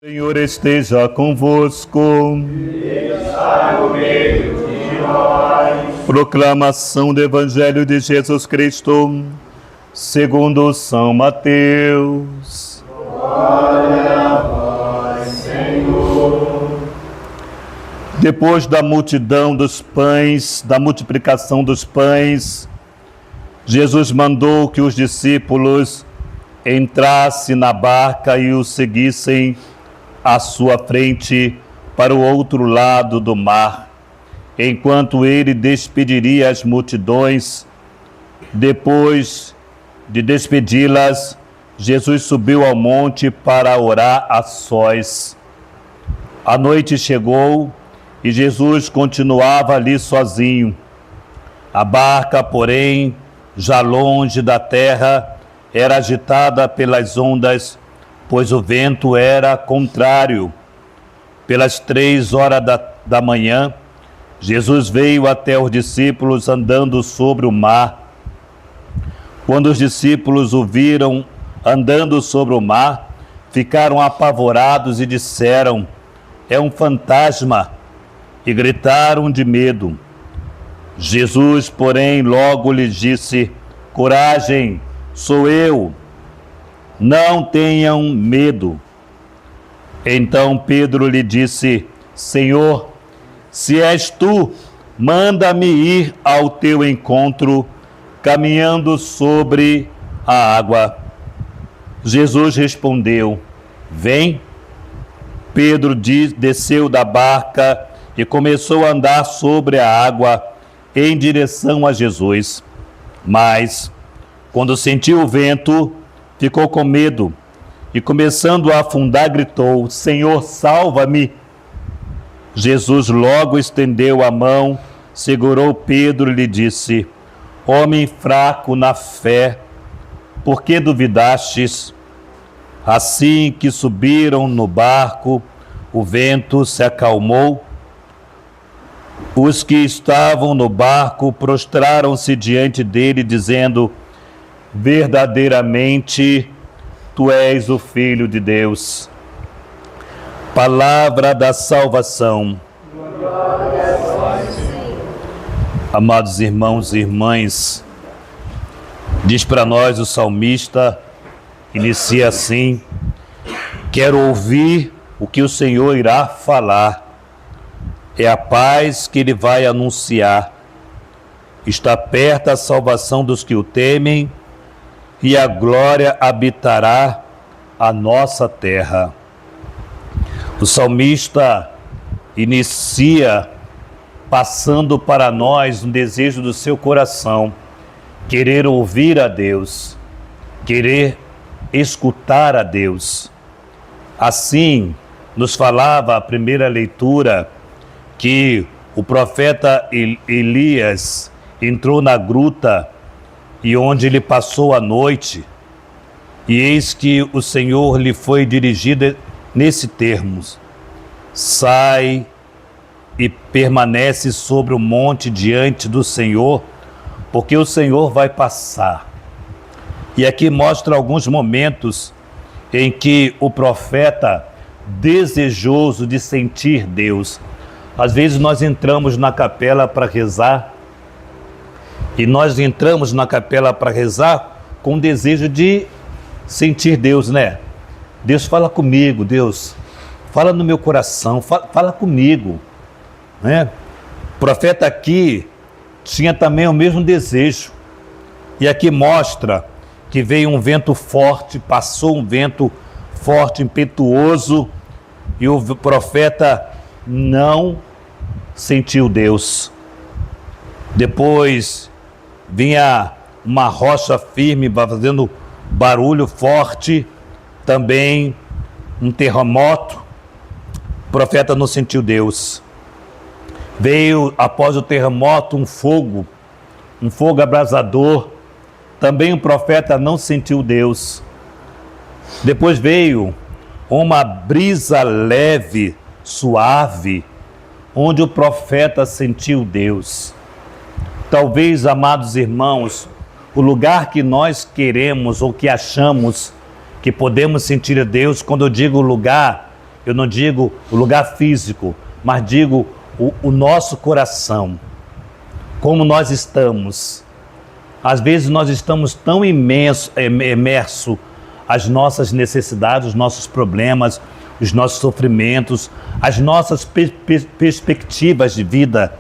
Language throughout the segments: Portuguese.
Senhor esteja convosco. Ele está no meio de nós. Proclamação do Evangelho de Jesus Cristo, segundo São Mateus. Glória a vós, Senhor. Depois da multidão dos pães, da multiplicação dos pães, Jesus mandou que os discípulos entrassem na barca e o seguissem à sua frente para o outro lado do mar, enquanto ele despediria as multidões. Depois de despedi-las, Jesus subiu ao monte para orar a sós. A noite chegou e Jesus continuava ali sozinho. A barca, porém, já longe da terra, era agitada pelas ondas, pois o vento era contrário. Pelas 3 horas da manhã, Jesus veio até os discípulos andando sobre o mar. Quando os discípulos o viram andando sobre o mar, ficaram apavorados e disseram: "É um fantasma!" e gritaram de medo. Jesus, porém, logo lhes disse: "Coragem, sou eu. Não tenham medo." Então Pedro lhe disse: "Senhor, se és tu, manda-me ir ao teu encontro, caminhando sobre a água." Jesus respondeu: "Vem." Pedro desceu da barca e começou a andar sobre a água em direção a Jesus. Mas, quando sentiu o vento, ficou com medo e, começando a afundar, gritou: "Senhor, salva-me!" Jesus logo estendeu a mão, segurou Pedro e lhe disse: "Homem fraco na fé, por que duvidastes?" Assim que subiram no barco, o vento se acalmou. Os que estavam no barco prostraram-se diante dele, dizendo: "Verdadeiramente, tu és o Filho de Deus." Palavra da salvação. Glória a vós, Senhor. Amados irmãos e irmãs, diz para nós o salmista, inicia assim: "Quero ouvir o que o Senhor irá falar. É a paz que ele vai anunciar. Está perto a salvação dos que o temem, e a glória habitará a nossa terra." O salmista inicia passando para nós um desejo do seu coração: querer ouvir a Deus, querer escutar a Deus. Assim, nos falava a primeira leitura que o profeta Elias entrou na gruta e onde ele passou a noite, e eis que o Senhor lhe foi dirigido nesse termos: sai e permanece sobre o monte diante do Senhor, porque o Senhor vai passar. E aqui mostra alguns momentos em que o profeta, desejoso de sentir Deus, às vezes nós entramos na capela para rezar, e nós entramos na capela para rezar com o desejo de sentir Deus, né? Deus, fala comigo, Deus, fala no meu coração, fala comigo, né? O profeta aqui tinha também o mesmo desejo. E aqui mostra que veio um vento forte, passou um vento forte, impetuoso, e o profeta não sentiu Deus. Depois vinha uma rocha firme fazendo barulho forte, também um terremoto. O profeta não sentiu Deus. Veio após o terremoto um fogo abrasador. Também o profeta não sentiu Deus. Depois veio uma brisa leve, suave, onde o profeta sentiu Deus. Talvez, amados irmãos, o lugar que nós queremos ou que achamos que podemos sentir a Deus, quando eu digo lugar, eu não digo o lugar físico, mas digo o nosso coração. Como nós estamos. Às vezes nós estamos tão imersos às nossas necessidades, os nossos problemas, os nossos sofrimentos, as nossas perspectivas de vida,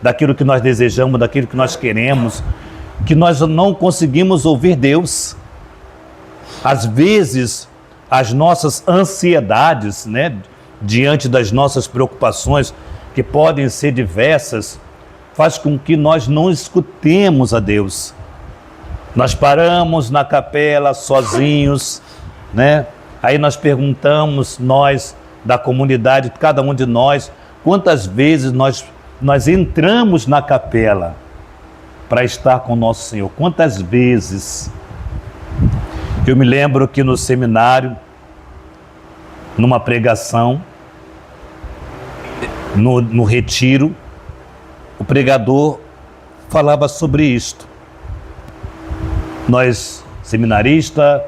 daquilo que nós desejamos, daquilo que nós queremos, que nós não conseguimos ouvir Deus. Às vezes, as nossas ansiedades, né, diante das nossas preocupações, que podem ser diversas, faz com que nós não escutemos a Deus. Nós paramos na capela sozinhos, né? Aí nós perguntamos, nós da comunidade, cada um de nós, quantas vezes nós entramos na capela para estar com o nosso Senhor. Quantas vezes? Eu me lembro que no seminário, numa pregação, no retiro, o pregador falava sobre isto. Nós, seminaristas,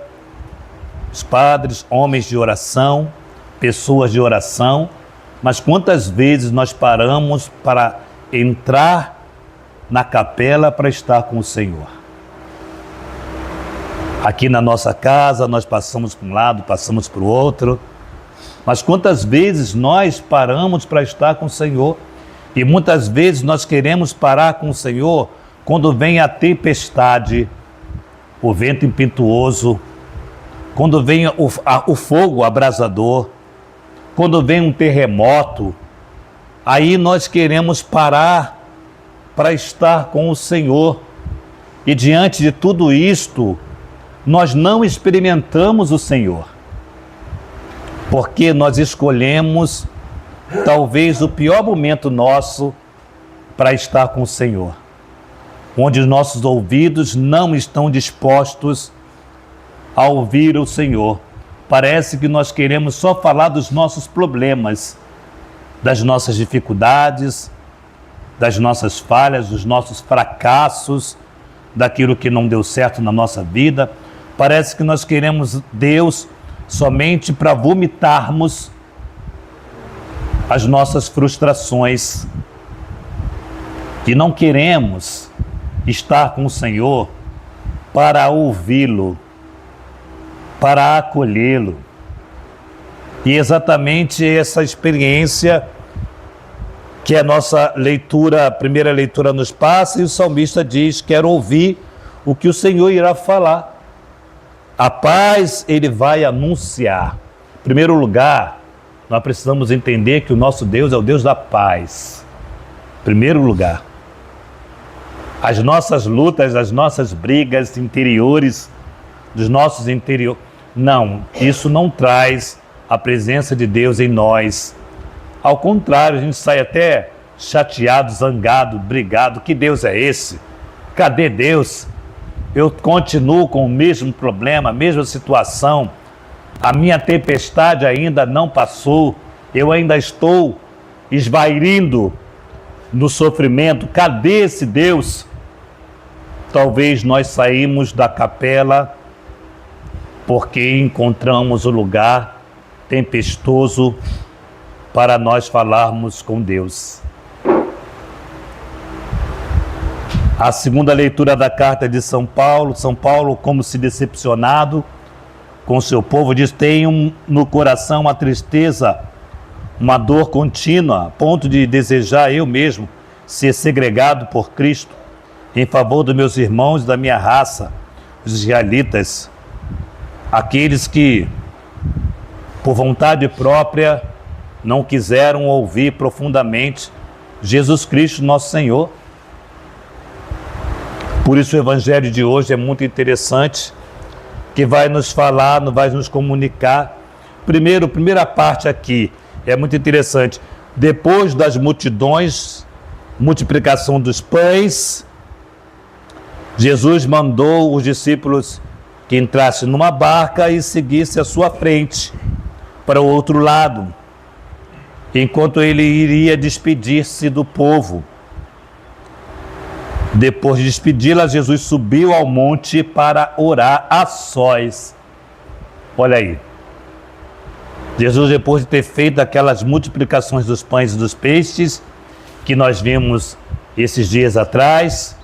os padres, homens de oração, pessoas de oração, mas quantas vezes nós paramos para entrar na capela para estar com o Senhor? Aqui na nossa casa nós passamos para um lado, passamos para o outro, mas quantas vezes nós paramos para estar com o Senhor? E muitas vezes nós queremos parar com o Senhor quando vem a tempestade, o vento impetuoso, quando vem o fogo abrasador, quando vem um terremoto, aí nós queremos parar para estar com o Senhor. E diante de tudo isto, nós não experimentamos o Senhor, porque nós escolhemos talvez o pior momento nosso para estar com o Senhor, onde os nossos ouvidos não estão dispostos a ouvir o Senhor. Parece que nós queremos só falar dos nossos problemas, das nossas dificuldades, das nossas falhas, dos nossos fracassos, daquilo que não deu certo na nossa vida. Parece que nós queremos Deus somente para vomitarmos as nossas frustrações. E não queremos estar com o Senhor para ouvi-lo, para acolhê-lo. E exatamente essa experiência que a nossa leitura, a primeira leitura nos passa, e o salmista diz: quero ouvir o que o Senhor irá falar. A paz ele vai anunciar. Em primeiro lugar, nós precisamos entender que o nosso Deus é o Deus da paz. Em primeiro lugar. As nossas lutas, as nossas brigas interiores, dos nossos interiores, não, isso não traz a presença de Deus em nós. Ao contrário, a gente sai até chateado, zangado, brigado. Que Deus é esse? Cadê Deus? Eu continuo com o mesmo problema, a mesma situação. A minha tempestade ainda não passou. Eu ainda estou esvairindo no sofrimento. Cadê esse Deus? Talvez nós saímos da capela porque encontramos o lugar tempestuoso para nós falarmos com Deus. A segunda leitura da carta de São Paulo, como se decepcionado com seu povo, diz: tenho no coração uma tristeza, uma dor contínua, a ponto de desejar eu mesmo ser segregado por Cristo, em favor dos meus irmãos e da minha raça, os israelitas, aqueles que, por vontade própria, não quiseram ouvir profundamente Jesus Cristo, nosso Senhor. Por isso o Evangelho de hoje é muito interessante, que vai nos falar, vai nos comunicar. Primeira parte aqui é muito interessante. Depois das multidões, multiplicação dos pães, Jesus mandou os discípulos que entrassem numa barca e seguissem à sua frente para o outro lado, enquanto ele iria despedir-se do povo. Depois de despedi-la, Jesus subiu ao monte para orar a sós. Olha aí. Jesus, depois de ter feito aquelas multiplicações dos pães e dos peixes, que nós vimos esses dias atrás,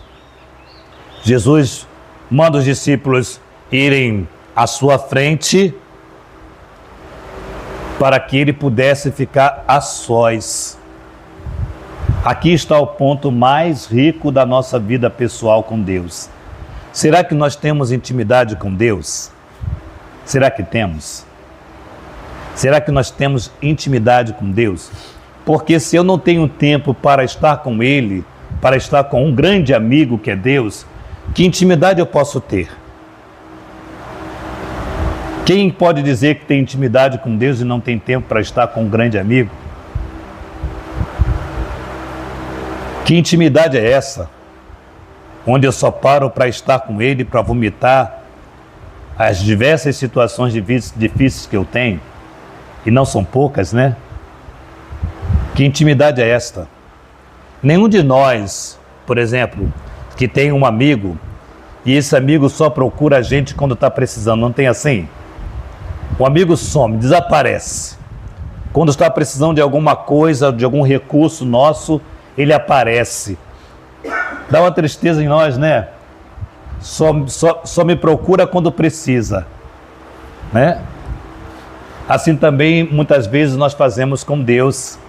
Jesus manda os discípulos irem à sua frente para que ele pudesse ficar a sós. Aqui está o ponto mais rico da nossa vida pessoal com Deus. Será que nós temos intimidade com Deus? Será que temos? Será que nós temos intimidade com Deus? Porque se eu não tenho tempo para estar com Ele, para estar com um grande amigo que é Deus, que intimidade eu posso ter? Quem pode dizer que tem intimidade com Deus e não tem tempo para estar com um grande amigo? Que intimidade é essa? Onde eu só paro para estar com Ele, para vomitar as diversas situações difíceis que eu tenho? E não são poucas, né? Que intimidade é esta? Nenhum de nós, por exemplo, que tem um amigo e esse amigo só procura a gente quando está precisando, não tem assim? O amigo some, desaparece. Quando está precisando de alguma coisa, de algum recurso nosso, ele aparece. Dá uma tristeza em nós, né? Só me procura quando precisa, né? Assim também, muitas vezes, nós fazemos com Deus.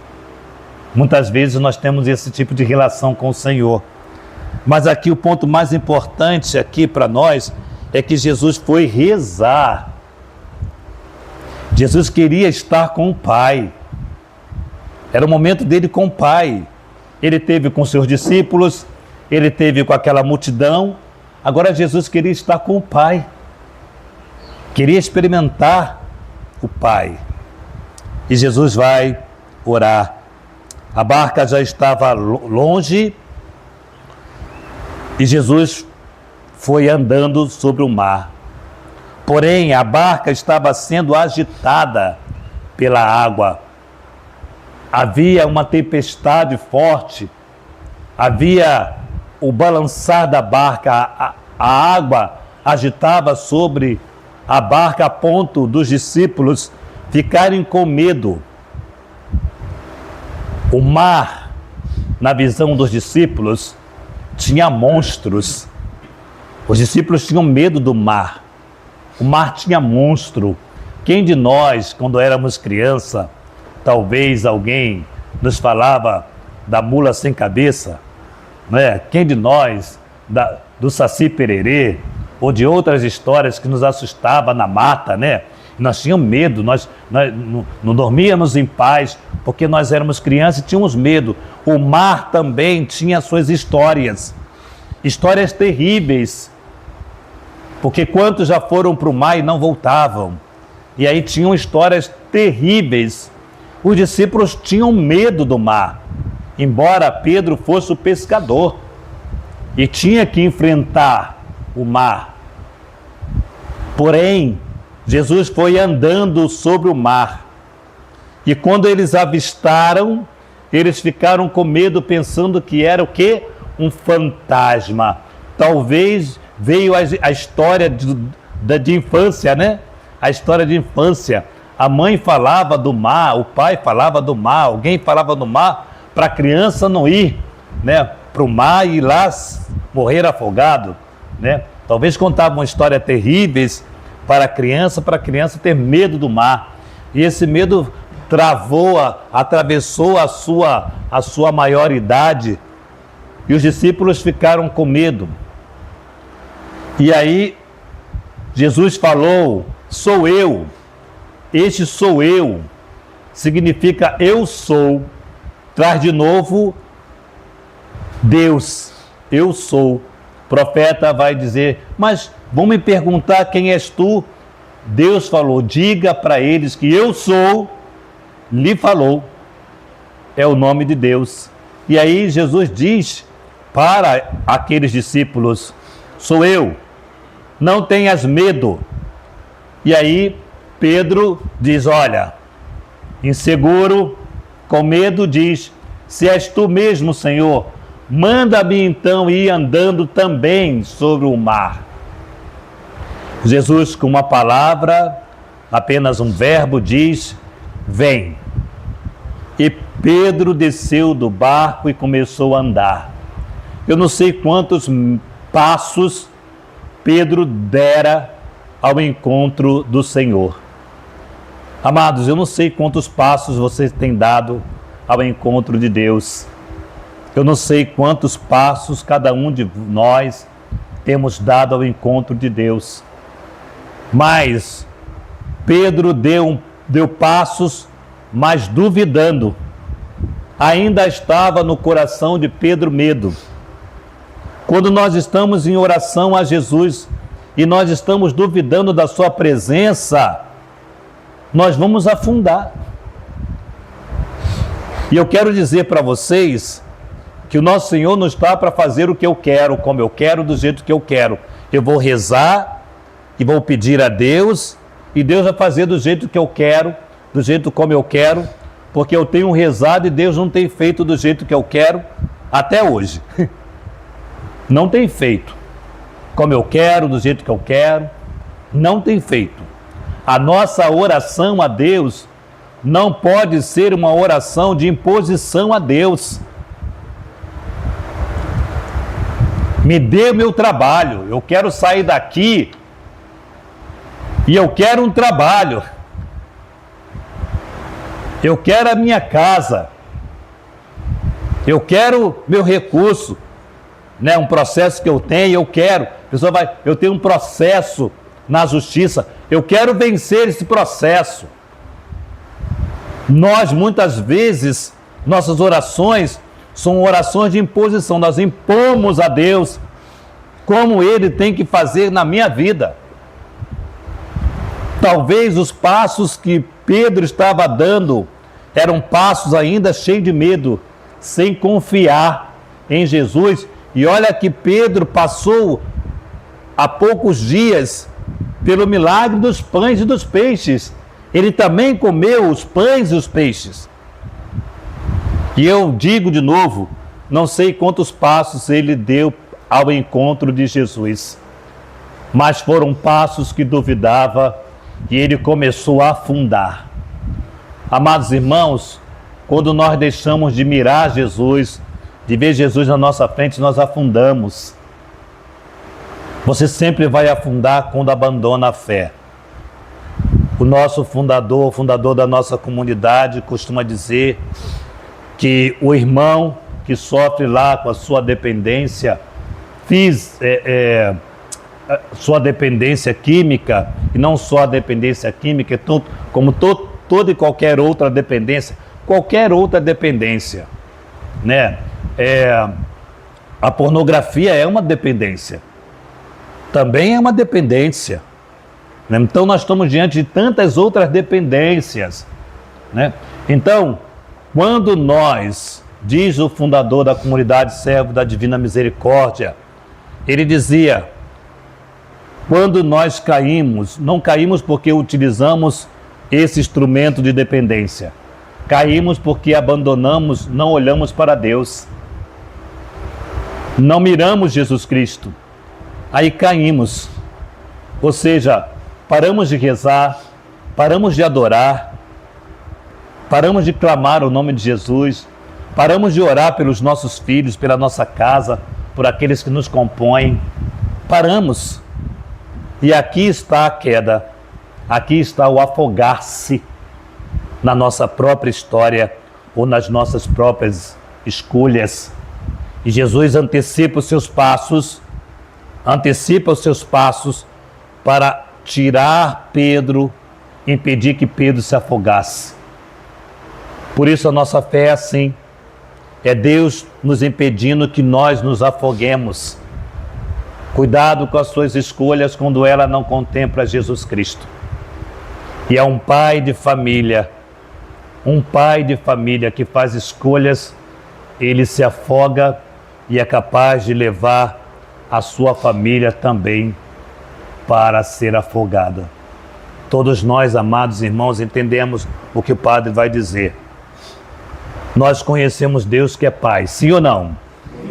Muitas vezes nós temos esse tipo de relação com o Senhor. Mas aqui o ponto mais importante aqui para nós é que Jesus foi rezar. Jesus queria estar com o Pai. Era o momento dele com o Pai. Ele teve com seus discípulos, ele teve com aquela multidão. Agora Jesus queria estar com o Pai. Queria experimentar o Pai. E Jesus vai orar. A barca já estava longe e Jesus foi andando sobre o mar. Porém, a barca estava sendo agitada pela água. Havia uma tempestade forte, havia o balançar da barca, a água agitava sobre a barca a ponto dos discípulos ficarem com medo. O mar, na visão dos discípulos, tinha monstros. Os discípulos tinham medo do mar. O mar tinha monstro. Quem de nós, quando éramos criança, talvez alguém nos falava da mula sem cabeça, né? Quem de nós, do Saci Pererê, ou de outras histórias que nos assustava na mata, né? Nós tínhamos medo, nós não dormíamos em paz, porque nós éramos crianças e tínhamos medo. O mar também tinha suas histórias terríveis, porque quantos já foram para o mar e não voltavam? E aí tinham histórias terríveis. Os discípulos tinham medo do mar, embora Pedro fosse o pescador e tinha que enfrentar o mar. Porém, Jesus foi andando sobre o mar. E quando eles avistaram, eles ficaram com medo, pensando que era o quê? Um fantasma. Talvez veio a história de infância, né? A história de infância. A mãe falava do mar, o pai falava do mar, alguém falava do mar, para a criança não ir, né, para o mar e ir lá morrer afogado, né? Talvez contavam histórias terríveis para a criança ter medo do mar. E esse medo atravessou a sua maioridade, e os discípulos ficaram com medo. E aí Jesus falou: sou eu, este sou eu, significa eu sou, traz de novo Deus, eu sou. O profeta vai dizer: mas vão me perguntar quem és tu? Deus falou: diga para eles que eu sou, lhe falou. É o nome de Deus. E aí Jesus diz para aqueles discípulos: sou eu, não tenhas medo. E aí Pedro diz: olha, inseguro, com medo, diz: se és tu mesmo, Senhor, manda-me então ir andando também sobre o mar. Jesus, com uma palavra, apenas um verbo, diz vem. E Pedro desceu do barco e começou a andar. Eu não sei quantos passos Pedro dera ao encontro do Senhor. Amados, eu não sei quantos passos vocês têm dado ao encontro de Deus. Eu não sei quantos passos cada um de nós temos dado ao encontro de Deus. Mas Pedro deu passos, mas duvidando. Ainda estava no coração de Pedro medo. Quando nós estamos em oração a Jesus e nós estamos duvidando da sua presença, nós vamos afundar. E eu quero dizer para vocês que o nosso Senhor não está para fazer o que eu quero, como eu quero, do jeito que eu quero. Eu vou rezar e vou pedir a Deus, e Deus vai fazer do jeito que eu quero, do jeito como eu quero, porque eu tenho rezado e Deus não tem feito do jeito que eu quero até hoje. Não tem feito como eu quero, do jeito que eu quero, não tem feito. A nossa oração a Deus não pode ser uma oração de imposição a Deus. Me dê o meu trabalho, eu quero sair daqui e eu quero um trabalho. Eu quero a minha casa. Eu quero meu recurso, né? Um processo que eu tenho, eu quero. Eu tenho um processo na justiça, eu quero vencer esse processo. Nós, muitas vezes, nossas orações são orações de imposição. Nós impomos a Deus como Ele tem que fazer na minha vida. Talvez os passos que Pedro estava dando eram passos ainda cheios de medo, sem confiar em Jesus. E olha que Pedro passou há poucos dias pelo milagre dos pães e dos peixes. Ele também comeu os pães e os peixes. E eu digo de novo, não sei quantos passos ele deu ao encontro de Jesus, mas foram passos que duvidava e ele começou a afundar. Amados irmãos, quando nós deixamos de mirar Jesus, de ver Jesus na nossa frente, nós afundamos. Você sempre vai afundar quando abandona a fé. O nosso fundador, o fundador da nossa comunidade, costuma dizer que o irmão que sofre lá com a sua dependência, sua dependência química, e não só a dependência química, como toda e qualquer outra dependência, né? A pornografia é uma dependência, também é uma dependência, né? Então nós estamos diante de tantas outras dependências, né? Então, quando nós, diz o fundador da comunidade Servo da Divina Misericórdia, ele dizia: quando nós caímos, não caímos porque utilizamos esse instrumento de dependência, caímos porque abandonamos, não olhamos para Deus, não miramos Jesus Cristo, aí caímos. Ou seja, paramos de rezar, paramos de adorar, paramos de clamar o nome de Jesus, paramos de orar pelos nossos filhos, pela nossa casa, por aqueles que nos compõem, paramos. E aqui está a queda, aqui está o afogar-se na nossa própria história ou nas nossas próprias escolhas. E Jesus antecipa os seus passos para tirar Pedro, impedir que Pedro se afogasse. Por isso a nossa fé é assim, é Deus nos impedindo que nós nos afoguemos. Cuidado com as suas escolhas quando ela não contempla Jesus Cristo. E é um pai de família que faz escolhas, ele se afoga e é capaz de levar a sua família também para ser afogada. Todos nós, amados irmãos, entendemos o que o padre vai dizer. Nós conhecemos Deus que é Pai, sim ou não?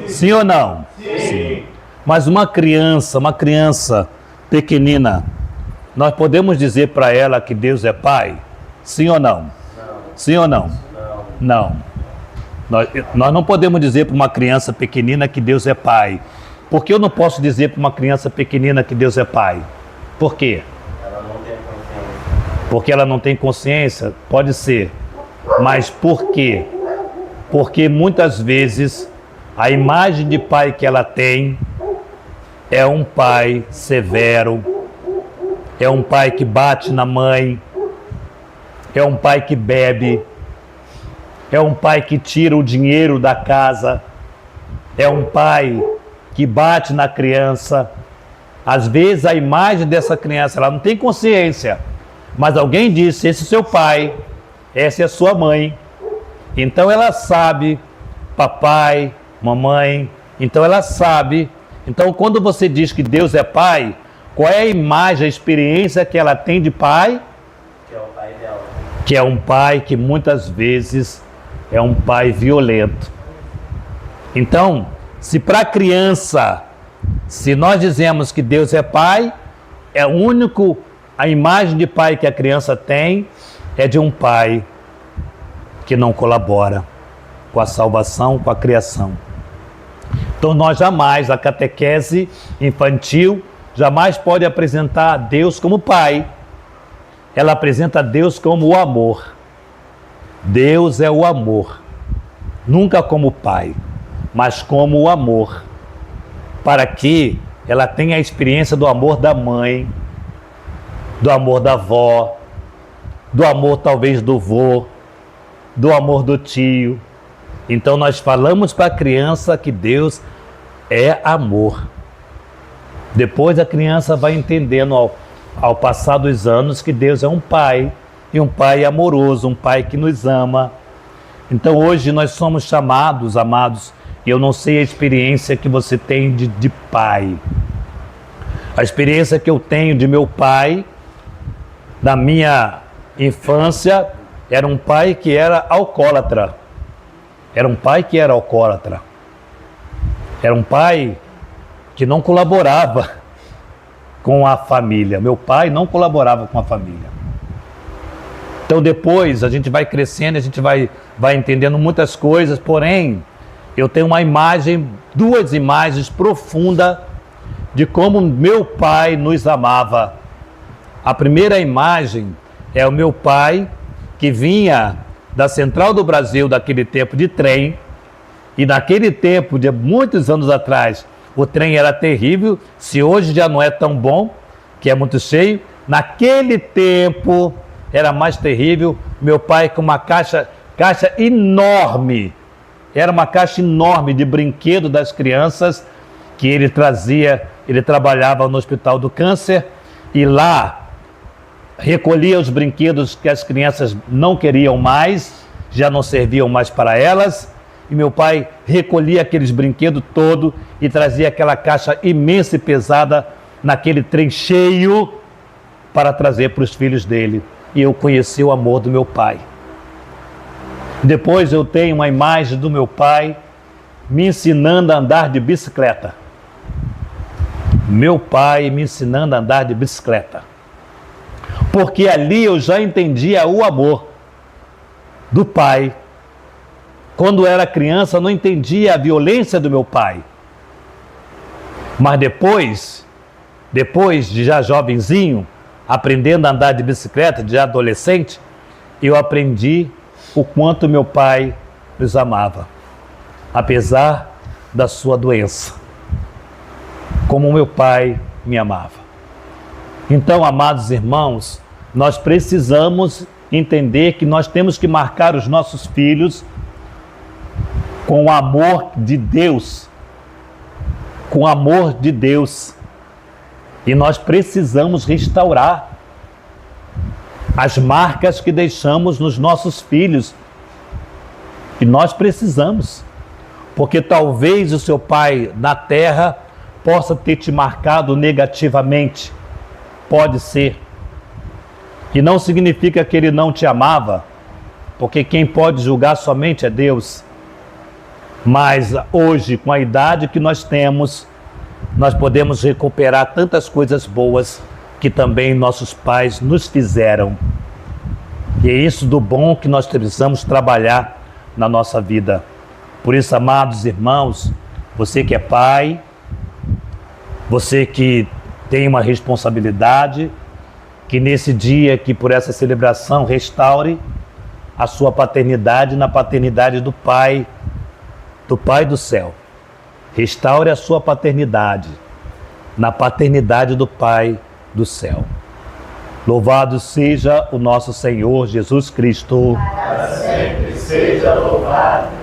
Sim ou não? Sim. Mas uma criança pequenina, nós podemos dizer para ela que Deus é Pai? Sim ou não? Sim ou não? Não. Nós não podemos dizer para uma criança pequenina que Deus é pai. Por que eu não posso dizer para uma criança pequenina que Deus é pai? Por quê? Ela não tem consciência. Porque ela não tem consciência? Pode ser. Mas por quê? Porque muitas vezes a imagem de pai que ela tem é um pai severo, é um pai que bate na mãe, é um pai que bebe, é um pai que tira o dinheiro da casa, é um pai que bate na criança. Às vezes a imagem dessa criança, ela não tem consciência, mas alguém disse, esse é seu pai, essa é a sua mãe. Então ela sabe, papai, mamãe, então ela sabe. Então quando você diz que Deus é pai, qual é a imagem, a experiência que ela tem de pai? Que é o pai dela. Que é um pai que muitas vezes é um pai violento. Então, se para a criança, se nós dizemos que Deus é pai, é único, a imagem de pai que a criança tem é de um pai que não colabora com a salvação, com a criação. Então nós jamais, a catequese infantil, jamais pode apresentar Deus como pai. Ela apresenta Deus como o amor. Deus é o amor. Nunca como pai, mas como o amor. Para que ela tenha a experiência do amor da mãe, do amor da avó, do amor talvez do vô, do amor do tio. Então nós falamos para a criança que Deus é amor. Depois a criança vai entendendo ao passar dos anos que Deus é um pai, e um pai amoroso, um pai que nos ama. Então hoje nós somos chamados, amados, e eu não sei a experiência que você tem de pai. A experiência que eu tenho de meu pai, da minha infância, era um pai que era alcoólatra. Era um pai que era alcoólatra. Era um pai que não colaborava com a família. Meu pai não colaborava com a família. Então depois a gente vai crescendo, a gente vai entendendo muitas coisas, porém, eu tenho uma imagem, duas imagens profundas de como meu pai nos amava. A primeira imagem é o meu pai que vinha da Central do Brasil, daquele tempo de trem, e naquele tempo, de muitos anos atrás, o trem era terrível. Se hoje já não é tão bom, que é muito cheio, naquele tempo era mais terrível. Meu pai com uma caixa enorme, era uma caixa enorme de brinquedo das crianças, que ele trazia, ele trabalhava no Hospital do Câncer, e lá recolhia os brinquedos que as crianças não queriam mais, já não serviam mais para elas, e meu pai recolhia aqueles brinquedos todos e trazia aquela caixa imensa e pesada naquele trem cheio para trazer para os filhos dele. E eu conheci o amor do meu pai. Depois eu tenho uma imagem do meu pai me ensinando a andar de bicicleta. Meu pai me ensinando a andar de bicicleta. Porque ali eu já entendia o amor do pai. Quando era criança, eu não entendia a violência do meu pai. Mas depois de já jovenzinho, aprendendo a andar de bicicleta, de adolescente, eu aprendi o quanto meu pai nos amava, apesar da sua doença. Como meu pai me amava. Então, amados irmãos, nós precisamos entender que nós temos que marcar os nossos filhos com o amor de Deus, com o amor de Deus. E nós precisamos restaurar as marcas que deixamos nos nossos filhos. E nós precisamos, porque talvez o seu pai na terra possa ter te marcado negativamente. Pode ser. E não significa que ele não te amava, porque quem pode julgar somente é Deus. Mas hoje, com a idade que nós temos, nós podemos recuperar tantas coisas boas que também nossos pais nos fizeram. E é isso do bom que nós precisamos trabalhar na nossa vida. Por isso, amados irmãos, você que é pai, você que tem uma responsabilidade, que nesse dia, que por essa celebração, restaure a sua paternidade na paternidade do Pai do céu. Restaure a sua paternidade na paternidade do Pai do céu. Louvado seja o nosso Senhor Jesus Cristo. Para sempre seja louvado.